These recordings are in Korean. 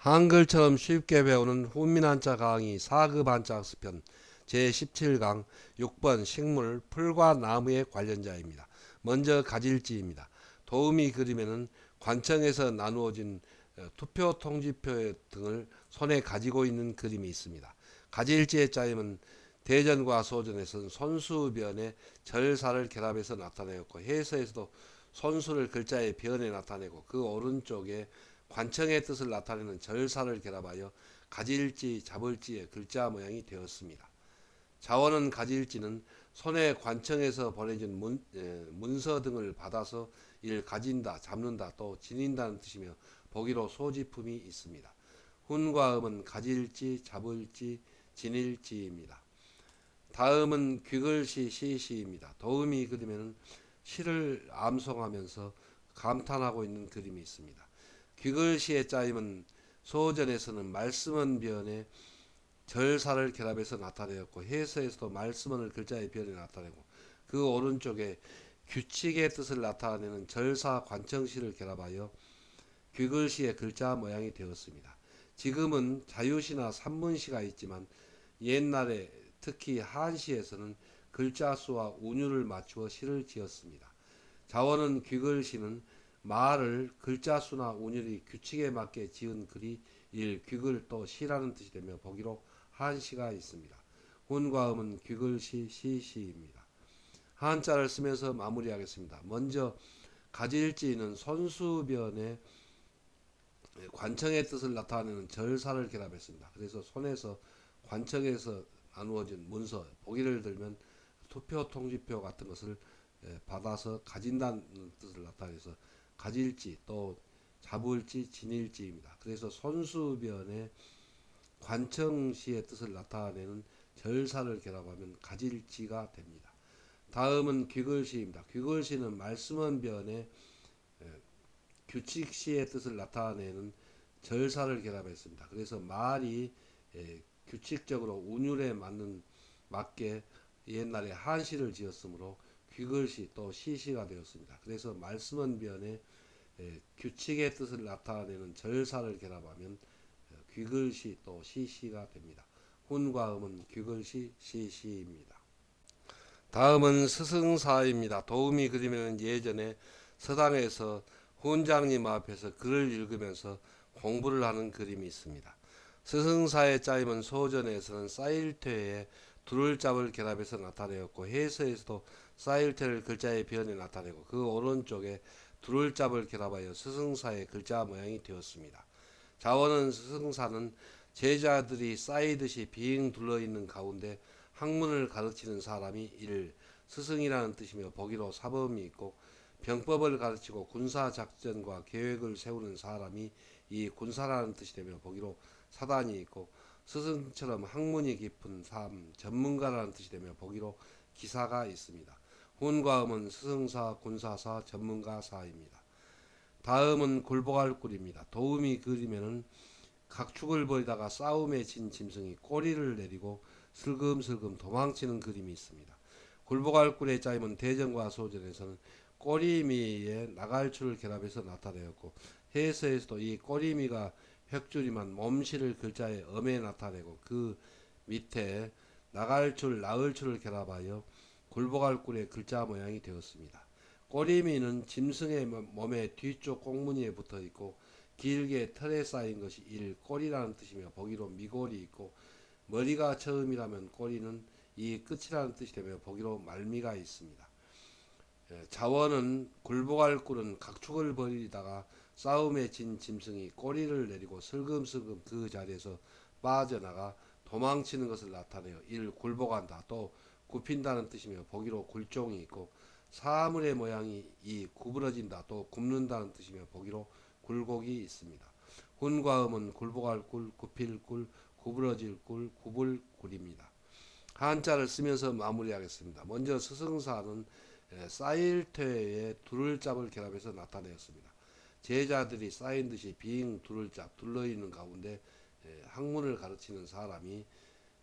한글처럼 쉽게 배우는 훈민한자 강의 4급 한자 학습편 제17강 6번 식물 풀과 나무의 관련자입니다. 먼저 가지일지입니다. 도우미 그림에는 관청에서 나누어진 투표 통지표 등을 손에 가지고 있는 그림이 있습니다. 가지일지의 짜임은 대전과 소전에서는 손수변에 절사를 결합해서 나타내었고 해서에서도 손수를 글자의 변에 나타내고 그 오른쪽에 관청의 뜻을 나타내는 절사를 결합하여 가지일지 잡을지의 글자 모양이 되었습니다. 자원은 가지일지는 손에 관청에서 보내진 문서 등을 받아서 이를 가진다, 잡는다, 또 지닌다는 뜻이며 보기로 소지품이 있습니다. 훈과 음은 가지일지, 잡을지, 지닐지입니다. 다음은 귀글시 시시입니다. 도음이 그림에는 시를 암송하면서 감탄하고 있는 그림이 있습니다. 귀글시의 짜임은 소전에서는 말씀은 변에 절사를 결합해서 나타내었고 해서에서도 말씀은 글자의 변에 나타내고 그 오른쪽에 규칙의 뜻을 나타내는 절사 관청시를 결합하여 귀글시의 글자 모양이 되었습니다. 지금은 자유시나 산문시가 있지만 옛날에 특히 한시에서는 글자 수와 운율을 맞추어 시를 지었습니다. 자원은 귀글시는 말을 글자 수나 운율이 규칙에 맞게 지은 글이 귀글 또 시라는 뜻이 되며 보기로 한시가 있습니다. 훈과 음은 귀글시 시시입니다. 한자를 쓰면서 마무리하겠습니다. 먼저 가지일지는 손수변에 관청의 뜻을 나타내는 절사를 결합했습니다. 그래서 손에서 관청에서 나누어진 문서, 보기를 들면 투표 통지표 같은 것을 받아서 가진다는 뜻을 나타내서 가질지 또 잡을지 지닐지입니다. 그래서 손수변에 관청시의 뜻을 나타내는 절사를 결합하면 가질지가 됩니다. 다음은 귀글시입니다. 귀글시는 말씀은 변에 규칙시의 뜻을 나타내는 절사를 결합했습니다. 그래서 말이 규칙적으로 운율에 맞게 옛날에 한시를 지었으므로 귀글시 또 시시가 되었습니다. 그래서 말씀은 변에 규칙의 뜻을 나타내는 절사를 결합하면 귀글시 또 시시가 됩니다. 훈과 음은 귀글시 시시입니다. 다음은 스승사입니다. 도우미 그림에는 예전에 서당에서 훈장님 앞에서 글을 읽으면서 공부를 하는 그림이 있습니다. 스승사의 짜임은 소전에서는 쌓일퇴에 둘을 잡을 결합해서 나타내었고 해서에서도 쌓일퇴를 글자의 변에 나타내고 그 오른쪽에 둘을 잡을 결합하여 스승사의 글자 모양이 되었습니다. 자원은 스승사는 제자들이 쌓이듯이 빙 둘러있는 가운데 학문을 가르치는 사람이 스승이라는 뜻이며 보기로 사범이 있고 병법을 가르치고 군사작전과 계획을 세우는 사람이 이 군사라는 뜻이 되며 보기로 사단이 있고 스승처럼 학문이 깊은 사람 전문가라는 뜻이 되며 보기로 기사가 있습니다. 훈과 음은 스승사, 군사사, 전문가사입니다. 다음은 굴복할꿀입니다. 도움이 그림에는 각축을 벌이다가 싸움에 진 짐승이 꼬리를 내리고 슬금슬금 도망치는 그림이 있습니다. 굴복할꿀의 짜임은 대전과 소전에서는 꼬리미에 나갈줄을 결합해서 나타내었고 해서에서도 이 꼬리미가 획줄이만 몸실을 글자의 엄에 나타내고 그 밑에 나갈줄, 나을줄을 결합하여 굴복할꿀의 글자 모양이 되었습니다. 꼬리미는 짐승의 몸의 뒤쪽 꽁무니에 붙어 있고 길게 털에 쌓인 것이 꼬리라는 뜻이며 보기로 미골이 있고 머리가 처음이라면 꼬리는 이 끝이라는 뜻이 되며 보기로 말미가 있습니다. 자원은 굴복할 꿀은 각축을 벌이다가 싸움에 진 짐승이 꼬리를 내리고 슬금슬금 그 자리에서 빠져나가 도망치는 것을 나타내어 굴복한다 또 굽힌다는 뜻이며 보기로 굴종이 있고 사물의 모양이 구부러진다 또 굽는다는 뜻이며 보기로 굴곡이 있습니다. 훈과 음은 굴복할 꿀, 굽힐 꿀, 구부러질 꿀, 굽을 꿀입니다. 한자를 쓰면서 마무리하겠습니다. 먼저 스승사는 쌓일퇴에 둘을 잡을 결합해서 나타내었습니다. 제자들이 쌓인 듯이 빙 둘을 잡 둘러있는 가운데 학문을 가르치는 사람이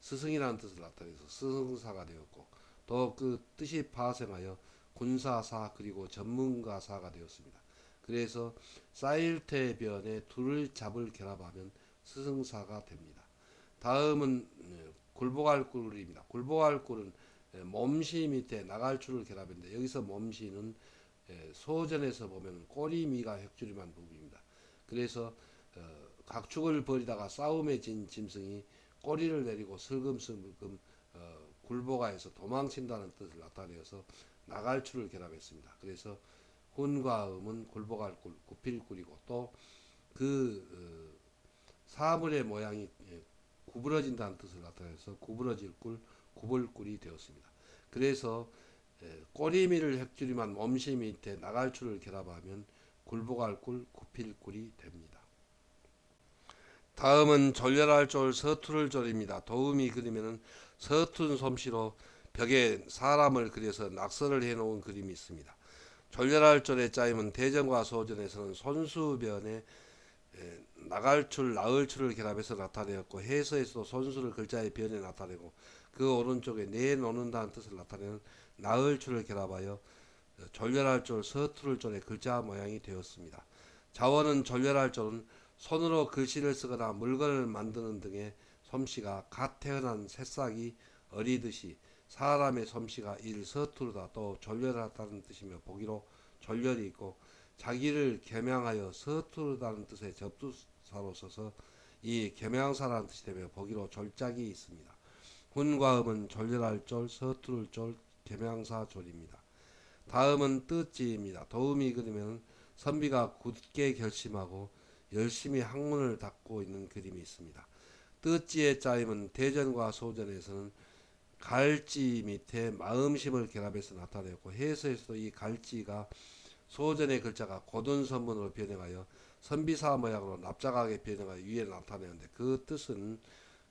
스승이라는 뜻을 나타내서 스승사가 되었고 또 그 뜻이 파생하여 군사사 그리고 전문가사가 되었습니다. 그래서 쌓일퇴변에 둘을 잡을 결합하면 스승사가 됩니다. 다음은 굴보갈꿀입니다. 굴보갈꿀은 몸시 밑에 나갈줄을 결합했는데 여기서 몸시는 소전에서 보면 꼬리미가 획줄임한 부분입니다. 그래서 각축을 벌이다가 싸움에 진 짐승이 꼬리를 내리고 슬금슬금 굴보가에서 도망친다는 뜻을 나타내어서 나갈줄을 결합했습니다. 그래서 훈과 음은 굴보갈꿀, 구필꿀이고 또 그 사물의 모양이 구부러진다는 뜻을 나타내서 구부러질 꿀, 구불꿀이 되었습니다. 그래서 꼬리미를 획줄임한 몸시 밑에 나갈줄을 결합하면 굴보갈꿀, 구필꿀이 됩니다. 다음은 졸렬할 서투를 졸입니다. 도움이 그리면은 서툰 솜씨로 벽에 사람을 그려서 낙서를 해놓은 그림이 있습니다. 졸렬할 졸의 짜임은 대전과 소전에서는 손수변에 나갈줄, 나을줄을 결합해서 나타내었고 해서에서도 손수를 글자의 변에 나타내고 그 오른쪽에 내놓는다는 뜻을 나타내는 나을줄을 결합하여 졸렬할 졸, 서투를 졸의 글자 모양이 되었습니다. 자원은 졸렬할 졸은 손으로 글씨를 쓰거나 물건을 만드는 등의 솜씨가 갓 태어난 새싹이 어리듯이 사람의 솜씨가 서투르다 또 졸렬하다는 뜻이며 보기로 졸렬이 있고 자기를 겸양하여 서투르다는 뜻의 접두사로 써서 이 겸양사라는 뜻이 되며 보기로 졸작이 있습니다. 훈과 음은 졸렬할 졸, 서투를 졸, 겸양사 졸입니다. 다음은 뜻지입니다. 도움이 그리면 선비가 굳게 결심하고 열심히 학문을 닦고 있는 그림이 있습니다. 뜻지의 짜임은 대전과 소전에서는 갈지 밑에 마음심을 결합해서 나타내었고 해서에서도 이 갈지가 소전의 글자가 고든 선문으로 변형하여 선비사 모양으로 납작하게 변형하여 위에 나타내는데 그 뜻은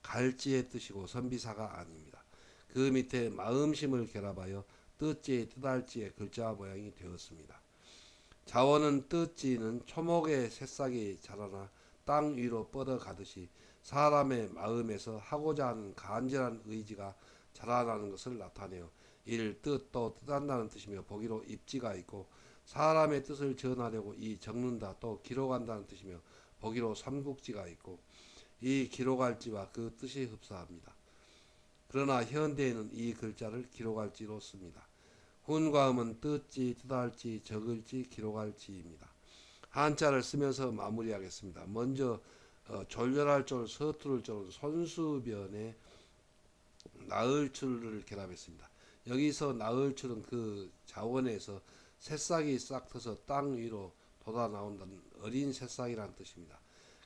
갈지의 뜻이고 선비사가 아닙니다. 그 밑에 마음심을 결합하여 뜻지의 뜻할지의 글자 모양이 되었습니다. 자원은 뜻지는 초목의 새싹이 자라나 땅 위로 뻗어가듯이 사람의 마음에서 하고자 하는 간절한 의지가 자라나는 것을 나타내어 뜻 또 뜻한다는 뜻이며 보기로 입지가 있고 사람의 뜻을 전하려고 이 적는다 또 기록한다는 뜻이며 보기로 삼국지가 있고 이 기록할지와 그 뜻이 흡사합니다. 그러나 현대에는 이 글자를 기록할지로 씁니다. 훈과 음은 뜻지, 뜻할지, 적을지, 기록할지입니다. 한자를 쓰면서 마무리하겠습니다. 먼저 졸렬할 졸, 서투를 졸은 손수변에 나을줄을 결합했습니다. 여기서 나을줄은 그 자원에서 새싹이 싹 트서 땅 위로 돋아 나온다는 어린 새싹이라는 뜻입니다.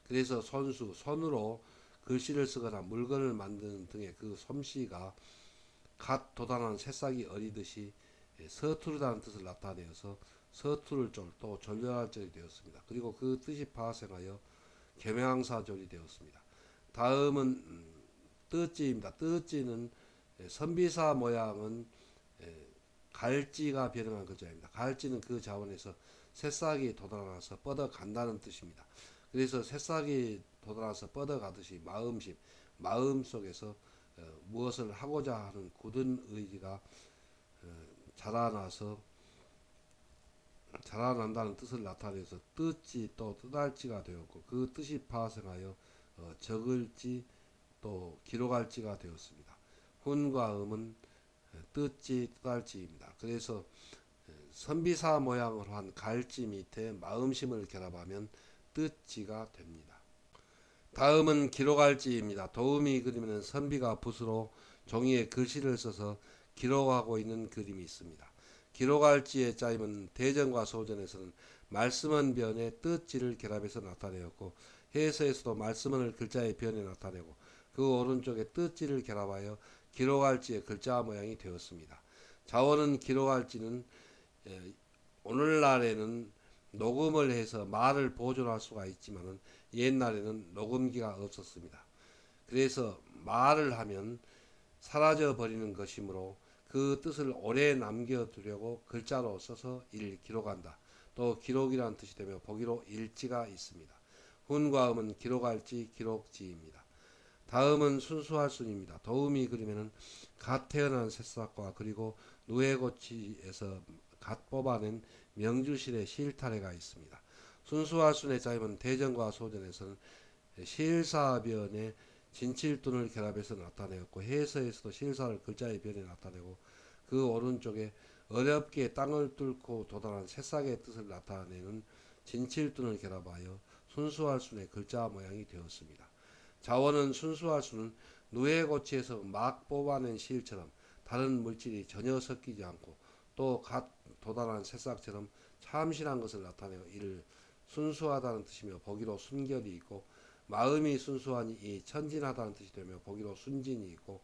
그래서 손수, 손으로 글씨를 쓰거나 물건을 만드는 등의 그 솜씨가 갓 돋아난 새싹이 어리듯이 서투르다는 뜻을 나타내어서 서투를 졸 또 졸렬할 졸이 되었습니다. 그리고 그 뜻이 파생하여 겸양사졸이 되었습니다. 다음은 뜻지입니다. 뜻지는 선비사 모양은 갈지가 변형한 글자입니다. 갈지는 그 자원에서 새싹이 돋아나서 뻗어간다는 뜻입니다. 그래서 새싹이 돋아나서 뻗어가듯이 마음심, 마음속에서 무엇을 하고자 하는 굳은 의지가 자라난다는 뜻을 나타내서 뜻지 또 뜻할지가 되었고 그 뜻이 파생하여 적을지 또 기록할지가 되었습니다. 훈과 음은 뜻지 뜻할지입니다. 그래서 선비사 모양으로 한 갈지 밑에 마음심을 결합하면 뜻지가 됩니다. 다음은 기록할지입니다. 도움이 그리면 선비가 붓으로 종이에 글씨를 써서 기록하고 있는 그림이 있습니다. 기록할지의 짜임은 대전과 소전에서는 말씀은 변에 뜻지를 결합해서 나타내었고 해서에서도 말씀은 글자의 변에 나타내고 그 오른쪽에 뜻지를 결합하여 기록할지의 글자 모양이 되었습니다. 자원은 기록할지는 오늘날에는 녹음을 해서 말을 보존할 수가 있지만 옛날에는 녹음기가 없었습니다. 그래서 말을 하면 사라져 버리는 것이므로 그 뜻을 오래 남겨두려고 글자로 써서 기록한다. 또 기록이라는 뜻이 되며 보기로 일지가 있습니다. 훈과 음은 기록할지 기록지입니다. 다음은 순수할 순입니다. 도움이 그리면은 갓 태어난 새싹과 그리고 누에고치에서 갓 뽑아낸 명주실의 실타래가 있습니다. 순수할 순의 짜임은 대전과 소전에서는 실사변에 진칠둔을 결합해서 나타내었고, 해서에서도 실사를 글자의 변에 나타내고, 그 오른쪽에 어렵게 땅을 뚫고 도달한 새싹의 뜻을 나타내는 진칠둔을 결합하여 순수할순의 글자 모양이 되었습니다. 자원은 순수할순은 누에고치에서 막 뽑아낸 실처럼 다른 물질이 전혀 섞이지 않고 또 갓 도달한 새싹처럼 참신한 것을 나타내어 이를 순수하다는 뜻이며 보기로 순결이 있고, 마음이 순수하니 이 천진하다는 뜻이 되며 보기로 순진이 있고,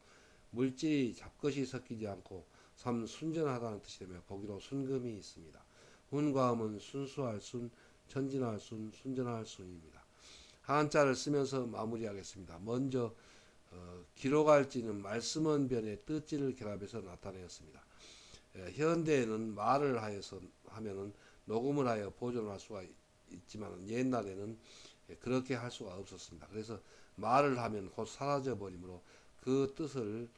물질이 잡것이 섞이지 않고 삼 순전하다는 뜻이 되며 보기로 순금이 있습니다. 훈과 음은 순수할 순, 천진할 순, 순전할 순입니다. 한자를 쓰면서 마무리하겠습니다. 먼저 기록할지는 말씀은 변의 뜻지를 결합해서 나타내었습니다. 현대에는 말을 하면은 녹음을 하여 보존할 수가 있지만 옛날에는 그렇게 할 수가 없었습니다. 그래서 말을 하면 곧 사라져 버리므로 그 뜻을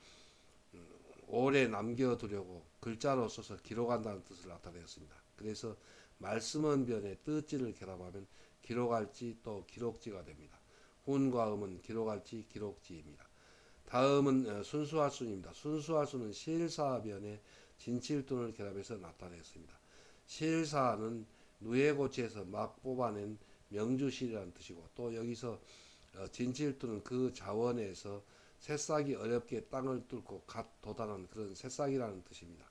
오래 남겨두려고 글자로 써서 기록한다는 뜻을 나타내었습니다. 그래서 말씀은 변의 뜻지를 결합하면 기록할지 또 기록지가 됩니다. 훈과 음은 기록할지 기록지입니다. 다음은 순수할순입니다. 순수할순은 실사변에 진칠둔을 결합해서 나타냈습니다. 실사는 누에고치에서 막 뽑아낸 명주실이라는 뜻이고, 또 여기서 진칠둔은 그 자원에서 새싹이 어렵게 땅을 뚫고 갓 도달한 그런 새싹이라는 뜻입니다.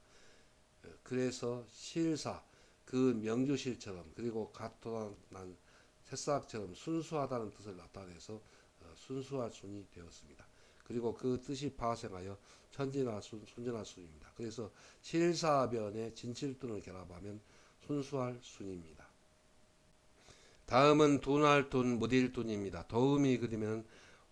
그래서 실사, 그 명주실처럼 그리고 갓 도달한 새싹처럼 순수하다는 뜻을 나타내서 순수할 순이 되었습니다. 그리고 그 뜻이 파생하여 천진할 순, 순전할 순입니다. 그래서 실사변에 진칠둔을 결합하면 순수할 순입니다. 다음은 둔할둔, 무딜둔입니다. 도움이 그리면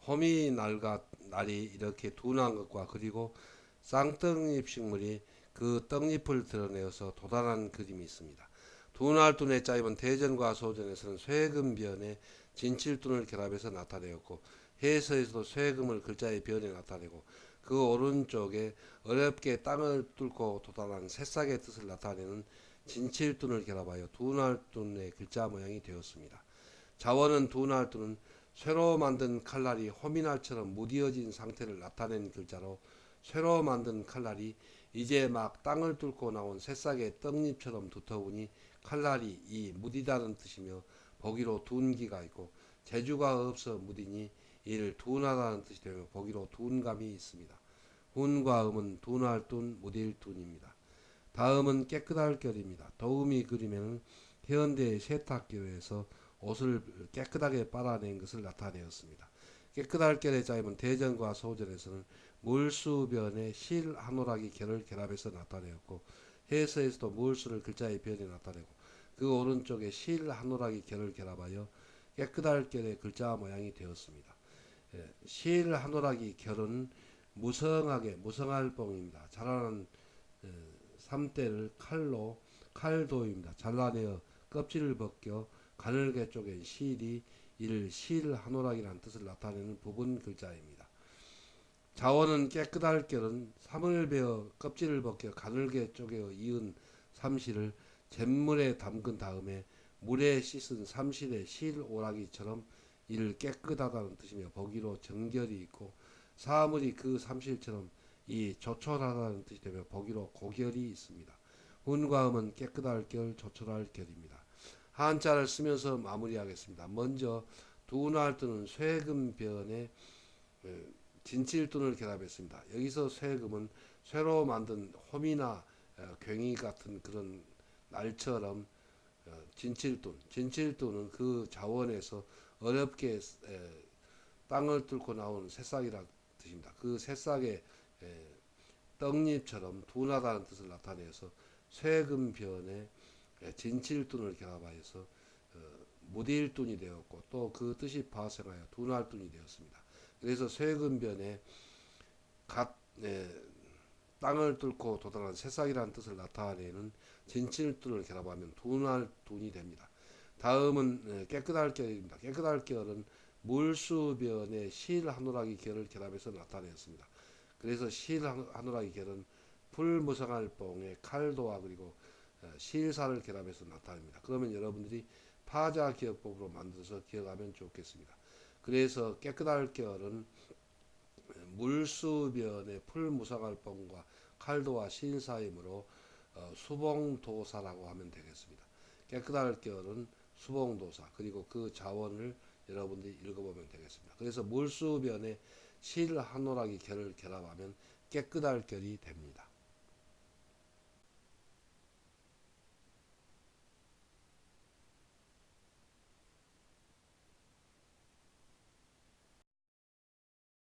홈이 날이 이렇게 둔한 것과 그리고 쌍떡잎 식물이 그 떡잎을 드러내어서 도달한 그림이 있습니다. 둔할둔의 짜임은 대전과 소전에서는 쇠금변에 진칠둔을 결합해서 나타내었고, 해서에서도 쇠금을 글자의 변에 나타내고, 그 오른쪽에 어렵게 땅을 뚫고 도달한 새싹의 뜻을 나타내는 진칠둔을 결합하여 둔할둔의 글자 모양이 되었습니다. 자원은 둔할둔은 쇠로 만든 칼날이 호미날처럼 무디어진 상태를 나타낸 글자로, 쇠로 만든 칼날이 이제 막 땅을 뚫고 나온 새싹의 떡잎처럼 두터우니 칼날이 이 무디다는 뜻이며 보기로 둔기가 있고, 재주가 없어 무디니 이를 둔하다는 뜻이 되며 보기로 둔감이 있습니다. 훈과 음은 둔할둔, 무딜둔입니다. 다음은 깨끗할 결입니다. 도움이 그리면 현대의 세탁기에서 옷을 깨끗하게 빨아낸 것을 나타내었습니다. 깨끗할 결의 짜임은 대전과 소전에서는 물수변에 실 한 오락이 결을 결합해서 나타내었고, 해서에서도 물수를 글자의 변에 나타내고, 그 오른쪽에 실 한 오락이 결을 결합하여 깨끗할 결의 글자 모양이 되었습니다. 실 한 오락이 결은 무성하게 무성할 뽕입니다. 자라는 삼대를 칼도입니다. 잘라내어 껍질을 벗겨 가늘게 쪼갠 실이 이를 실 한 오락이라는 뜻을 나타내는 부분 글자입니다. 자원은 깨끗할 결은 삼을 베어 껍질을 벗겨 가늘게 쪼개어 이은 삼실을 잿물에 담근 다음에 물에 씻은 삼실의 실 오락이처럼 이를 깨끗하다는 뜻이며 보기로 정결이 있고, 사물이 그 삼실처럼 이 조촐하다는 뜻이 되며 보기로 고결이 있습니다. 훈과 음은 깨끗할 결, 조촐할 결입니다. 한자를 쓰면서 마무리하겠습니다. 먼저 둔할둔은 쇠금변에 진칠둔을 결합했습니다. 여기서 쇠금은 쇠로 만든 홈이나 괭이 같은 그런 날처럼 진칠둔은 그 자원에서 어렵게 땅을 뚫고 나온 새싹이라 뜻입니다. 그 새싹의 떡잎처럼 둔하다는 뜻을 나타내서 쇠금변에 진칠둔을 결합하여서 무딜둔이 되었고, 또 그 뜻이 파생하여 둔할둔이 되었습니다. 그래서 쇠금변에 땅을 뚫고 도달한 새싹이라는 뜻을 나타내는 진칠둔을 결합하면 둔할둔이 됩니다. 다음은 깨끗할 결입니다. 깨끗할 결은 물수변에 실 한오락이 결을 결합해서 나타내었습니다. 그래서 실 한오락이 결은 풀무성할 뽕에 칼도와 그리고 실사를 결합해서 나타냅니다. 그러면 여러분들이 파자 기억법으로 만들어서 기억하면 좋겠습니다. 그래서 깨끗할 결은 물수변의 풀무상할범과 칼도와 신사이므로 수봉도사라고 하면 되겠습니다. 깨끗할 결은 수봉도사, 그리고 그 자원을 여러분들이 읽어보면 되겠습니다. 그래서 물수변에 실 한 오락이 결을 결합하면 깨끗할 결이 됩니다.